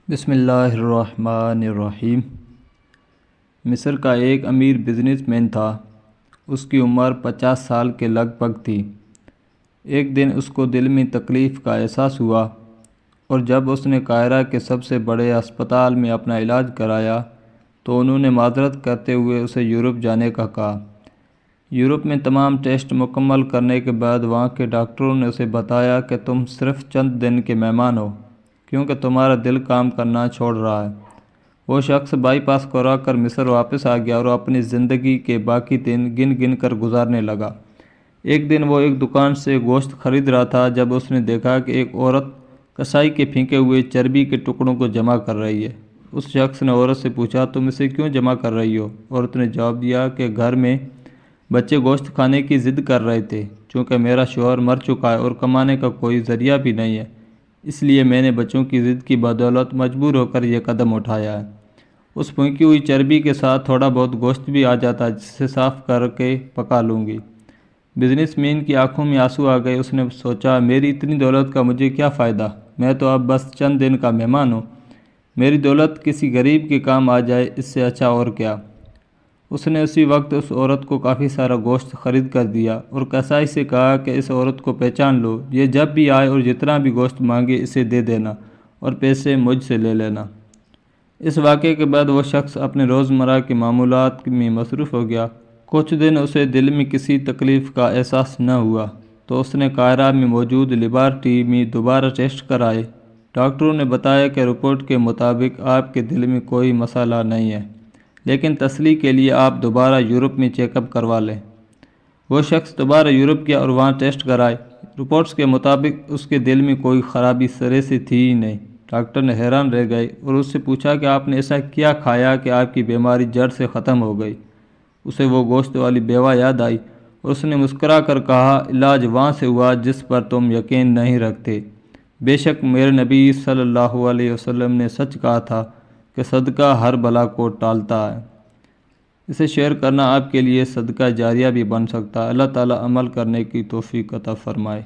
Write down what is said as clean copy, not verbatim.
بسم اللہ الرحمن الرحیم۔ مصر کا ایک امیر بزنس مین تھا۔ اس کی عمر 50 سال کے لگ بھگ تھی۔ ایک دن اس کو دل میں تکلیف کا احساس ہوا، اور جب اس نے قاہرہ کے سب سے بڑے ہسپتال میں اپنا علاج کرایا تو انہوں نے معذرت کرتے ہوئے اسے یورپ جانے کا کہا۔ یورپ میں تمام ٹیسٹ مکمل کرنے کے بعد وہاں کے ڈاکٹروں نے اسے بتایا کہ تم صرف چند دن کے مہمان ہو، کیونکہ تمہارا دل کام کرنا چھوڑ رہا ہے۔ وہ شخص بائی پاس کرا کر مصر واپس آ گیا اور اپنی زندگی کے باقی دن گن گن کر گزارنے لگا۔ ایک دن وہ ایک دکان سے گوشت خرید رہا تھا جب اس نے دیکھا کہ ایک عورت کسائی کے پھینکے ہوئے چربی کے ٹکڑوں کو جمع کر رہی ہے۔ اس شخص نے عورت سے پوچھا، تم اسے کیوں جمع کر رہی ہو؟ عورت نے جواب دیا کہ گھر میں بچے گوشت کھانے کی ضد کر رہے تھے، چونکہ میرا شوہر مر چکا ہے اور کمانے کا کوئی ذریعہ بھی نہیں ہے، اس لیے میں نے بچوں کی ضد کی بدولت مجبور ہو کر یہ قدم اٹھایا ہے۔ اس پھینکی ہوئی چربی کے ساتھ تھوڑا بہت گوشت بھی آ جاتا ہے جسے صاف کر کے پکا لوں گی۔ بزنس مین کی آنکھوں میں آنسو آ گئے۔ اس نے سوچا، میری اتنی دولت کا مجھے کیا فائدہ؟ میں تو اب بس چند دن کا مہمان ہوں۔ میری دولت کسی غریب کے کام آ جائے، اس سے اچھا اور کیا۔ اس نے اسی وقت اس عورت کو کافی سارا گوشت خرید کر دیا اور کسائی سے کہا کہ اس عورت کو پہچان لو، یہ جب بھی آئے اور جتنا بھی گوشت مانگے اسے دے دینا اور پیسے مجھ سے لے لینا۔ اس واقعے کے بعد وہ شخص اپنے روزمرہ کے معمولات میں مصروف ہو گیا۔ کچھ دن اسے دل میں کسی تکلیف کا احساس نہ ہوا تو اس نے قاہرہ میں موجود لیبارٹری میں دوبارہ ٹیسٹ کرائے۔ ڈاکٹروں نے بتایا کہ رپورٹ کے مطابق آپ کے دل میں کوئی مسئلہ نہیں ہے، لیکن تسلی کے لیے آپ دوبارہ یورپ میں چیک اپ کروا لیں۔ وہ شخص دوبارہ یورپ گیا اور وہاں ٹیسٹ کرائے۔ رپورٹس کے مطابق اس کے دل میں کوئی خرابی سرے سے تھی ہی نہیں۔ ڈاکٹر نے حیران رہ گئے اور اس سے پوچھا کہ آپ نے ایسا کیا کھایا کہ آپ کی بیماری جڑ سے ختم ہو گئی؟ اسے وہ گوشت والی بیوہ یاد آئی اور اس نے مسکرا کر کہا، علاج وہاں سے ہوا جس پر تم یقین نہیں رکھتے۔ بے شک میرے نبی صلی اللہ علیہ وسلم نے سچ کہا تھا کہ صدقہ ہر بلا کو ٹالتا ہے۔ اسے شیئر کرنا آپ کے لیے صدقہ جاریہ بھی بن سکتا ہے۔ اللہ تعالی عمل کرنے کی توفیق عطا فرمائے۔